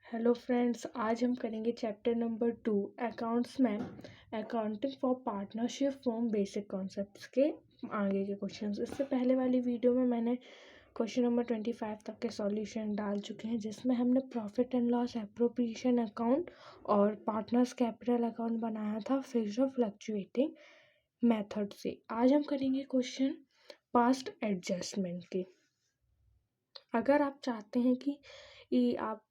Hello friends, आज हम करेंगे चैप्टर नंबर 2 अकाउंट्स में accounting for partnership form basic concepts के आगे के क्वेश्चंस। इससे पहले वाली वीडियो में मैंने क्वेश्चन नंबर 25 तक के सॉल्यूशन डाल चुके हैं, जिसमें हमने profit and loss appropriation account और पार्टनर्स कैपिटल अकाउंट बनाया था फिक्स्ड और फ्लक्चुएटिंग मेथड से। आज हम करेंगे क्वेश्चन पास्ट एडजस्टमेंट के। अगर आप चाहते हैं कि आप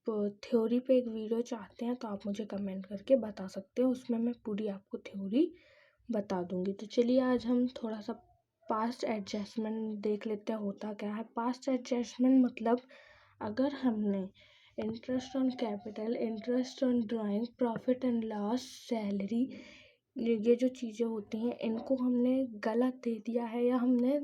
थ्योरी पे एक वीडियो चाहते हैं तो आप मुझे कमेंट करके बता सकते हो, उसमें मैं पूरी आपको थ्योरी बता दूंगी। तो चलिए आज हम थोड़ा सा पास्ट एडजस्टमेंट देख लेते हैं होता क्या है। पास्ट एडजस्टमेंट मतलब अगर हमने interest on capital, interest on drawing, profit and loss, salary, ये जो चीज़ें होती हैं इनको हमने गलत दे दिया है या हमने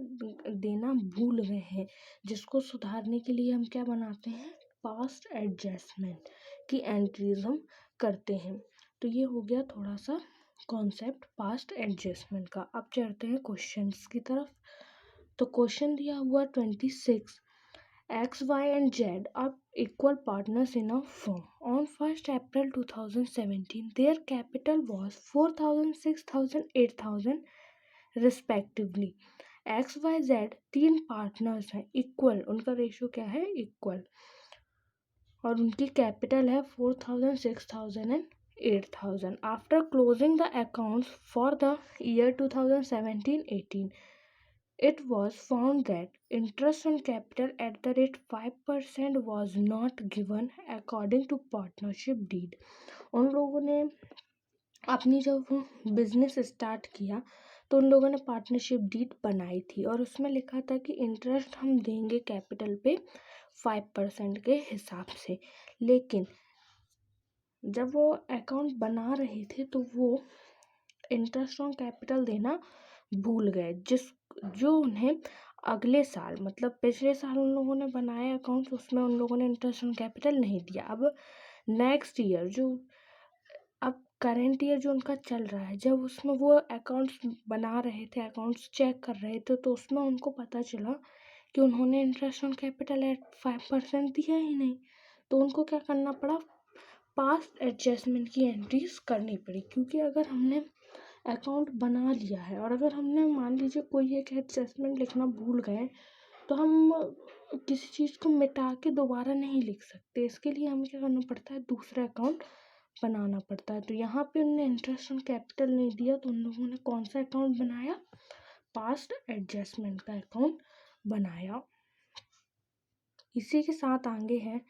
देना भूल गए हैं, जिसको सुधारने के लिए हम क्या बनाते हैं, पास्ट एडजस्टमेंट की एंट्रीज हम करते हैं। तो ये हो गया थोड़ा सा कॉन्सेप्ट पास्ट एडजस्टमेंट का। अब चलते हैं क्वेश्चंस की तरफ। तो क्वेश्चन दिया हुआ 26, X, Y and Z are equal partners in a firm. On 1st April 2017, their capital was 4,000, 6,000, 8,000 respectively. X, Y, Z तीन पार्टनर्स हैं, इक्वल, उनका रेशियो क्या है, इक्वल, और उनकी कैपिटल है 4,000, 6,000 and 8,000. After closing the accounts for the year 2017-18, it was found that interest on capital at the rate 5% was not given according to partnership deed. उन लोगों ने अपनी जब बिजनेस स्टार्ट किया तो उन लोगों ने पार्टनरशिप डीड बनाई थी और उसमें लिखा था कि इंटरेस्ट हम देंगे कैपिटल पे 5% के हिसाब से। लेकिन जब वो अकाउंट बना रहे थे तो वो इंटरेस्ट ऑन कैपिटल देना भूल गए, जो उन्हें अगले साल मतलब पिछले साल उन लोगों ने बनाया अकाउंट, उसमें उन लोगों ने इंटरेस्ट ऑन कैपिटल नहीं दिया। अब नेक्स्ट ईयर जो अब करेंट ईयर जो उनका चल रहा है, जब उसमें वो अकाउंट्स बना रहे थे, अकाउंट्स चेक कर रहे थे, तो उसमें उनको पता चला कि उन्होंने इंटरेस्ट ऑन कैपिटल एट 5% दिया ही नहीं। तो उनको क्या करना पड़ा, पास्ट एडजस्टमेंट की एंट्रीज करनी पड़ी। क्योंकि अगर हमने अकाउंट बना लिया है और अगर हमने मान लीजिए कोई एक एडजस्टमेंट लिखना भूल गए तो हम किसी चीज़ को मिटा के दोबारा नहीं लिख सकते। इसके लिए हमें क्या करना पड़ता है, दूसरा अकाउंट बनाना पड़ता है। तो यहाँ पे उन्होंने इंटरेस्ट ऑन कैपिटल नहीं दिया तो उन लोगों ने कौन सा अकाउंट बनाया, पास्ट एडजस्टमेंट का अकाउंट बनाया। इसी के साथ आगे है,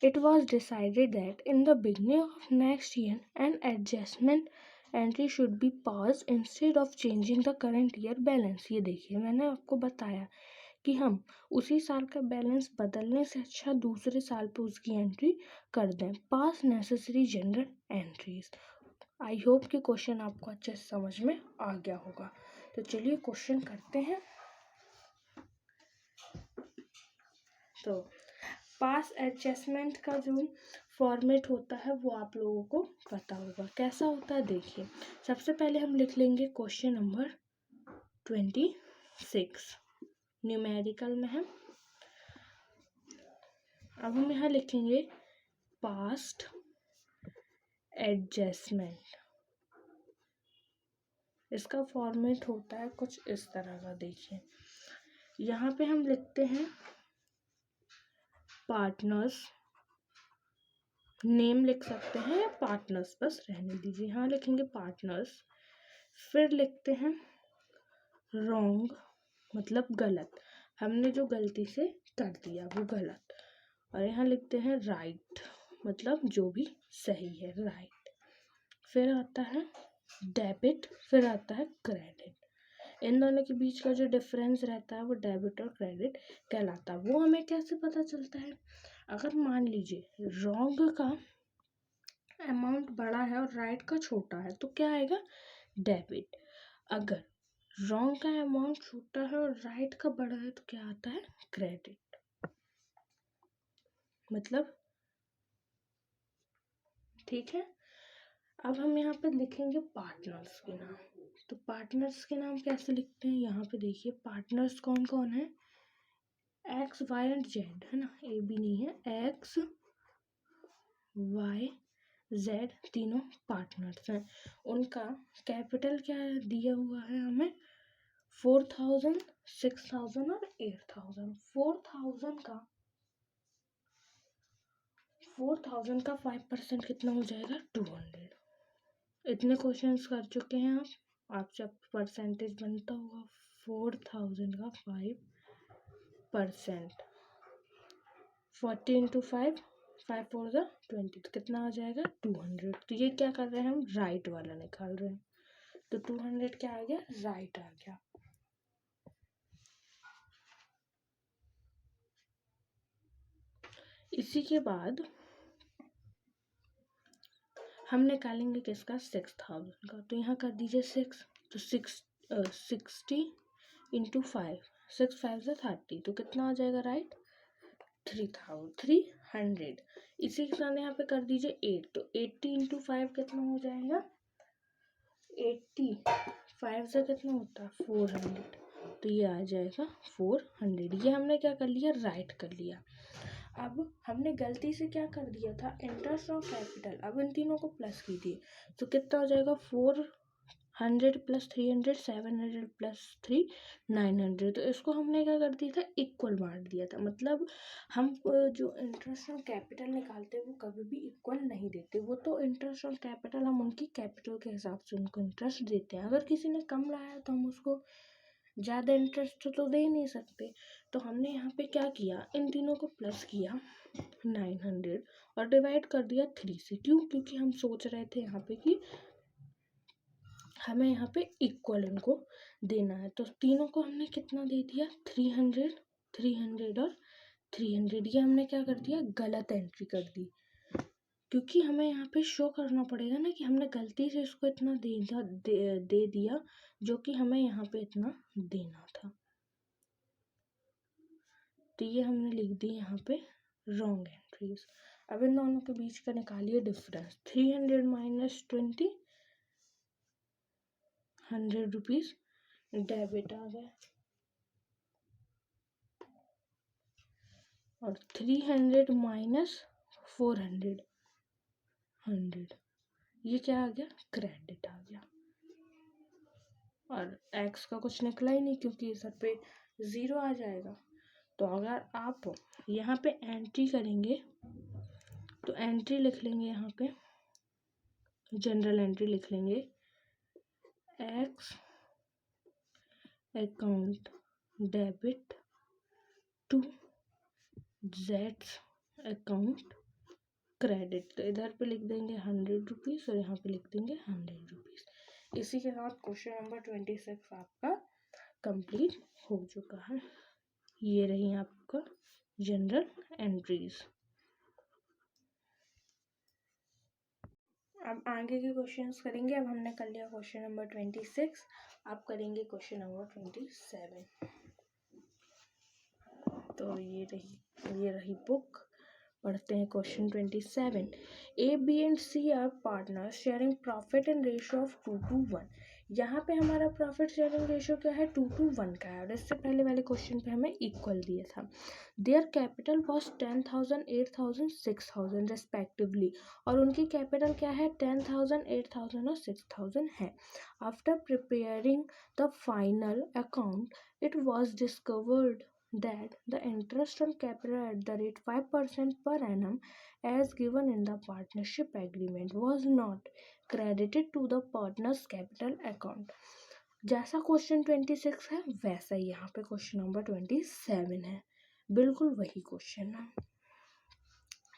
it was decided that in the beginning of next year an adjustment entry should be pass instead of changing the current year balance. ये देखिए मैंने आपको बताया कि हम उसी साल का बैलेंस बदलने से अच्छा दूसरे साल पे उसकी एंट्री कर दें, पास necessary general entries. I hope कि क्वेश्चन आपको अच्छे से समझ में आ गया होगा। तो चलिए क्वेश्चन करते हैं। तो पास एडजस्टमेंट का जो फॉर्मेट होता है वो आप लोगों को पता होगा कैसा होता है। देखिए सबसे पहले हम लिख लेंगे क्वेश्चन नंबर 26, न्यूमेरिकल में है। अब हम यहाँ लिखेंगे पास्ट एडजस्टमेंट। इसका फॉर्मेट होता है कुछ इस तरह का। देखिए यहाँ पे हम लिखते हैं पार्टनर्स, नेम लिख सकते हैं या पार्टनर्स बस रहने दीजिए। यहाँ लिखेंगे पार्टनर्स, फिर लिखते हैं रॉन्ग मतलब गलत, हमने जो गलती से कर दिया वो गलत, और यहाँ लिखते हैं राइट मतलब जो भी सही है, राइट। फिर आता है डेबिट, फिर आता है क्रेडिट। इन दोनों के बीच का जो डिफरेंस रहता है वो डेबिट और क्रेडिट कहलाता है। वो हमें कैसे पता चलता है, अगर मान लीजिए रॉन्ग का अमाउंट बड़ा है और राइट का छोटा है तो क्या आएगा, डेबिट। अगर रॉन्ग का अमाउंट छोटा है और राइट का बड़ा है तो क्या आता है, क्रेडिट। मतलब ठीक है। अब हम यहाँ पे लिखेंगे पार्टनर्स के नाम। तो पार्टनर्स के नाम कैसे लिखते हैं, यहाँ पे देखिए पार्टनर्स कौन कौन है, एक्स, वाई एंड जेड है ना, ए बी नहीं है, एक्स, वाई जेड तीनों पार्टनर्स हैं। उनका कैपिटल क्या दिया हुआ है हमें, 4000, 6000 और 8000। 4000 का 5% कितना हो जाएगा, 200। इतने क्वेश्चंस कर चुके हैं आप जब परसेंटेज बनता होगा 4000 का 5%, 40 इंटू 5, 5 4 ज़ा 20, तो कितना आ जाएगा 200। तो ये क्या कर रहे हैं, हम राइट वाला निकाल रहे हैं। तो 200 क्या आ गया, राइट आ गया। इसी के बाद हम निकालेंगे किसका, 6000 का। तो यहाँ कर दीजिए 6, तो 60 इंटू 5, 6 5 ज़ा 30, तो कितना आ जाएगा, राइट 300। इसी के साथ यहाँ पे कर दीजिए 8, तो 80 इंटू 5 कितना हो जाएगा, 80, 5 से कितना होता है 400, तो ये आ जाएगा 400। ये हमने क्या कर लिया, राइट कर लिया। अब हमने गलती से क्या कर दिया था, इंटरेस्ट और कैपिटल, अब इन तीनों को प्लस कीजिए, तो कितना हो जाएगा, 400 प्लस 300, 700 प्लस 3, 900। तो इसको हमने क्या कर दिया था, इक्वल बांट दिया था। मतलब हम जो इंटरेस्ट और कैपिटल निकालते हैं वो कभी भी इक्वल नहीं देते। वो तो इंटरेस्ट और कैपिटल हम उनकी कैपिटल के हिसाब से उनको इंटरेस्ट देते हैं। अगर किसी ने कम लाया तो हम उसको ज़्यादा इंटरेस्ट तो दे नहीं सकते। तो हमने यहाँ पे क्या किया, इन तीनों को प्लस किया 900 और डिवाइड कर दिया 3 से। क्यों, क्योंकि हम सोच रहे थे यहाँ पे कि हमें यहाँ पे इक्वल इनको देना है। तो तीनों को हमने कितना दे दिया, 300, 300 और 300। ये हमने क्या कर दिया, गलत एंट्री कर दी, क्योंकि हमें यहाँ पे शो करना पड़ेगा ना कि हमने गलती से इसको इतना दे दिया जो कि हमें यहाँ पे इतना देना था। तो ये हमने लिख दी यहाँ पे रॉन्ग एंट्रीज। अब इन दोनों के बीच का निकालिए डिफरेंस, 300 माइनस 20, 100 रुपीज़ डेबिट आ गया, और 300 माइनस 400, 100, ये क्या आ गया, क्रेडिट आ गया। और एक्स का कुछ निकला ही नहीं क्योंकि इस पे 0 आ जाएगा। तो अगर आप यहाँ पे एंट्री करेंगे तो एंट्री लिख लेंगे, यहाँ पे जनरल एंट्री लिख लेंगे, X account debit to Z account credit. तो इधर पे लिख देंगे 100 रुपीज़ और यहाँ पे लिख देंगे 100 रुपीज़। इसी के साथ क्वेश्चन नंबर 26 आपका कंप्लीट हो चुका है। ये रही आपका जनरल एंट्रीज। अब आगे के क्वेश्चंस करेंगे। अब हमने कर लिया क्वेश्चन नंबर 26, आप करेंगे क्वेश्चन नंबर 27। तो ये रही बुक, पढ़ते हैं question 27। A B and C are partner sharing profit and ratio of 2:1। यहाँ पे हमारा प्रॉफिट शेयरिंग रेशियो क्या है, 2:1 का है। और इससे पहले वाले क्वेश्चन पे हमें इक्वल दिया था। Their capital was 10,000, 8,000, 6,000 respectively. और उनकी कैपिटल क्या है, 10,000, 8,000 और 6,000 है। After preparing the final account it was discovered that the interest on capital at the rate 5% per annum as given in the partnership agreement was not credited to the partner's capital account। जैसा question 26 है वैसा ही यहाँ पे question number 27 है, बिल्कुल वही question है।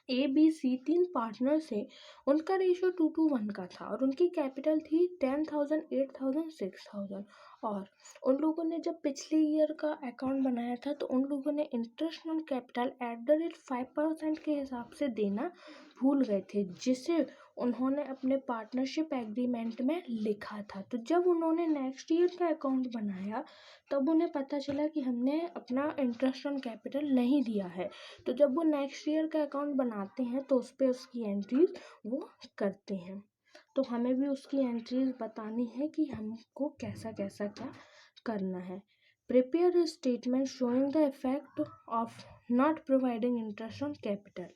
A B C 3 partner से, उनका रेशियो 2:1 का था और उनकी कैपिटल थी 10,000, 8,000, 6,000। और उन लोगों ने जब पिछले ईयर का अकाउंट बनाया था तो उन लोगों ने interest on capital at the rate 5% के हिसाब से देना भूल गए थे, जिसे उन्होंने अपने पार्टनरशिप एग्रीमेंट में लिखा था। तो जब उन्होंने नेक्स्ट ईयर का अकाउंट बनाया तब उन्हें पता चला कि हमने अपना इंटरेस्ट ऑन कैपिटल नहीं दिया है। तो जब वो नेक्स्ट ईयर का अकाउंट बनाते हैं तो उस पर उसकी एंट्रीज वो करते हैं। तो हमें भी उसकी एंट्रीज बतानी है कि हमको कैसा कैसा क्या करना है। Prepare a statement showing the effect of not providing interest on capital.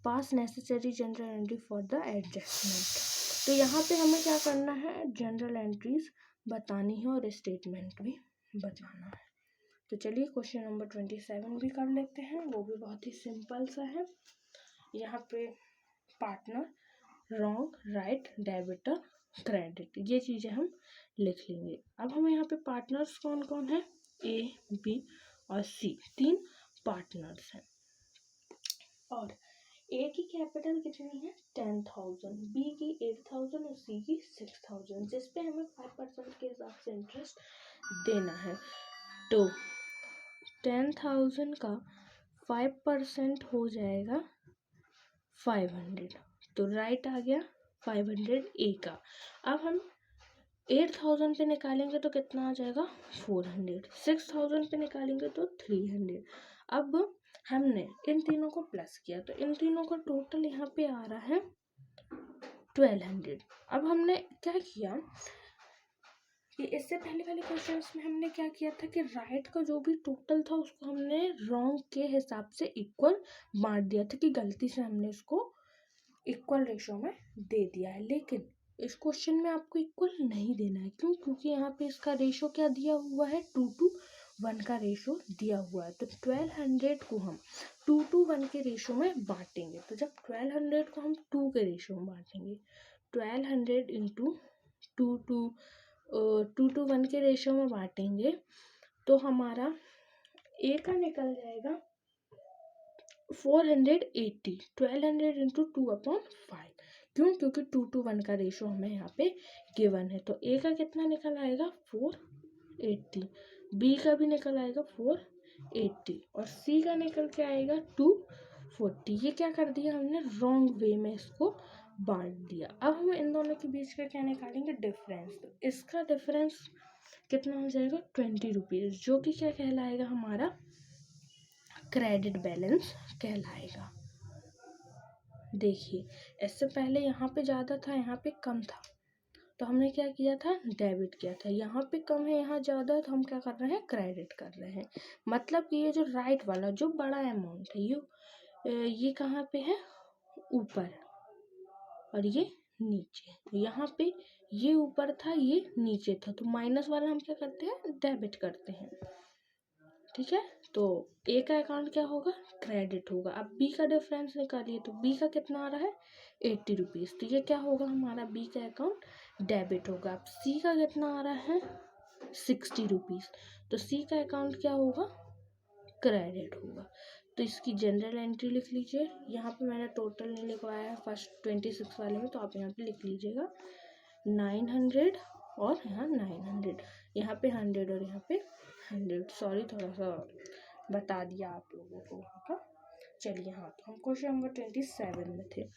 Pass necessary general entry for the adjustment. तो यहाँ पे हमें क्या करना है, जनरल एंट्रीज बतानी है और स्टेटमेंट भी बताना है। तो चलिए क्वेश्चन नंबर 27 भी कर लेते हैं, वो भी बहुत ही सिंपल सा है। यहाँ पे partner, wrong, right, debtor, credit, ये चीज़ें हम लिख लेंगे। अब हमें यहाँ पे पार्टनर्स कौन कौन है, ए, बी और सी, 3 पार्टनर्स हैं। और ए की कैपिटल कितनी है 10,000, बी की 8,000 और सी की 6,000, जिस पे हमें 5% के हिसाब से इंटरेस्ट देना है। तो 10,000 का 5% हो जाएगा 500, तो राइट आ गया 500 ए का। अब हम 8,000 पे निकालेंगे तो कितना आ जाएगा 400, 6,000 पे निकालेंगे तो 300। अब हमने इन तीनों को प्लस किया तो इन तीनों का टोटल यहाँ पे आ रहा है 1200। अब हमने क्या किया कि इससे पहले वाले क्वेश्चंस में हमने क्या किया था कि राइट का जो भी टोटल था उसको हमने रॉन्ग के हिसाब से इक्वल बांट दिया था, कि गलती से हमने उसको इक्वल रेशो में दे दिया है। लेकिन इस क्वेश्चन में आपको इक्वल नहीं देना है, क्यों, क्योंकि यहाँ पे इसका रेशो क्या दिया हुआ है 2:1 का रेशो दिया हुआ है। तो 1200 को हम 2:1 के रेशो में बांटेंगे। तो जब 1200 को हम 2 के रेशो में बांटेंगे, 1200 इंटू 2:1 के रेशो में बांटेंगे तो हमारा ए का निकल जाएगा 480, 1200 इंटू 2/5। क्यों, क्योंकि 2:1 का रेशो हमें यहाँ पे गिवन है। तो ए का कितना निकल आएगा 480, बी का भी निकल आएगा 480 और सी का निकल के आएगा 240। ये क्या कर दिया हमने, रॉन्ग वे में इसको बांट दिया। अब हम इन दोनों के बीच का क्या निकालेंगे, डिफरेंस। तो इसका डिफरेंस कितना हो जाएगा 20 रुपीज़, जो कि क्या कहलाएगा हमारा क्रेडिट बैलेंस कहलाएगा। देखिए इससे पहले यहाँ पे ज़्यादा था, यहाँ पे कम था, तो हमने क्या किया था, डेबिट किया था। यहाँ पे कम है, यहाँ ज़्यादा है, तो हम क्या कर रहे हैं, क्रेडिट कर रहे हैं। मतलब कि ये जो राइट वाला जो बड़ा अमाउंट है ये कहाँ पे है, ऊपर, और ये नीचे। यहाँ पे ये ऊपर था, ये नीचे था, तो माइनस वाला हम क्या करते हैं, डेबिट करते हैं। ठीक है, तो ए का अकाउंट क्या होगा, क्रेडिट होगा। अब बी का डिफरेंस निकालिए, तो बी का कितना आ रहा है 80 रुपीज़, तो ये क्या होगा हमारा बी का अकाउंट डेबिट होगा। अब सी का कितना आ रहा है 60 रुपीज़, तो सी का अकाउंट क्या होगा, क्रेडिट होगा। तो इसकी जनरल एंट्री लिख लीजिए। यहाँ पे मैंने टोटल नहीं लिखवाया है फर्स्ट 26 वाले में, तो आप यहाँ पे लिख लीजिएगा 900 और यहाँ 900, यहाँ पे 100 और यहाँ पे 100। सॉरी, थोड़ा सा बता दिया आप लोगों को वहाँ का। चलिए, हाँ, तो हम क्वेश्चन नंबर 27 में थे।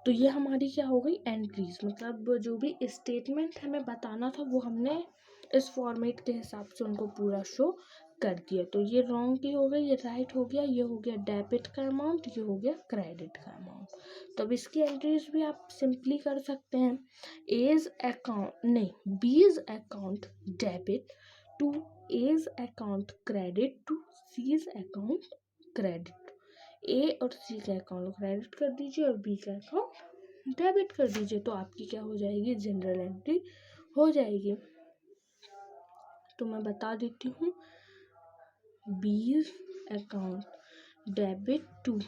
तो ये हमारी क्या हो गई, एंट्रीज, मतलब जो भी स्टेटमेंट हमें बताना था वो हमने इस फॉर्मेट के हिसाब से उनको पूरा शो कर दिया। तो ये रॉन्ग की हो गई, ये राइट हो गया, ये हो गया डेबिट का अमाउंट, ये हो गया क्रेडिट का अमाउंट। तो अब इसकी एंट्रीज भी आप सिंपली कर सकते हैं। एज अकाउंट नहीं, B's account debit to A's account credit to C's account credit. A और सी का अकाउंट क्रेडिट कर दीजिए और बी का अकाउंट डेबिट कर दीजिए, तो आपकी क्या हो जाएगी, जनरल एंट्री हो जाएगी। तो मैं बता देती हूँ, B's account debit to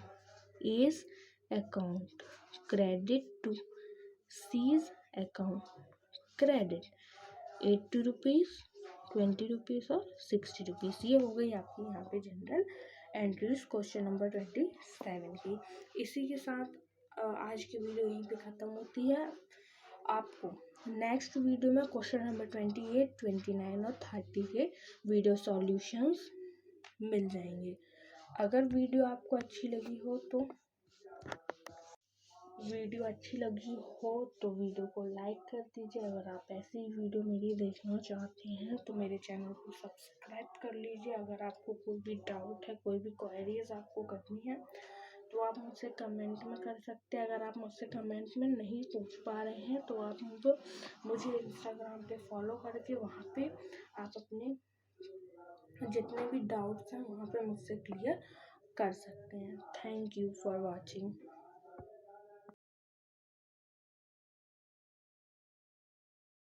A's account credit to C's account credit 80 rupees, 20 rupees और 60 रुपीज़। ये हो गई आपकी यहाँ पे जनरल एंट्रीज क्वेश्चन नंबर 27 की। इसी के साथ आज की वीडियो यहीं पे ख़त्म होती है। आपको नेक्स्ट वीडियो में क्वेश्चन नंबर 28, 29 और 30 के वीडियो सॉल्यूशंस मिल जाएंगे। अगर वीडियो आपको अच्छी लगी हो तो वीडियो को लाइक कर दीजिए। अगर आप ऐसी ही वीडियो मेरी देखना चाहते हैं तो मेरे चैनल को सब्सक्राइब कर लीजिए। अगर आपको कोई भी डाउट है, कोई भी क्वेरीज आपको करनी है तो आप मुझसे कमेंट में कर सकते हैं। अगर आप मुझसे कमेंट में नहीं पूछ पा रहे हैं तो आप मुझे इंस्टाग्राम पे फॉलो करके वहाँ पे आप अपने जितने भी डाउट्स हैं वहाँ पे मुझसे क्लियर कर सकते हैं। Thank you for watching.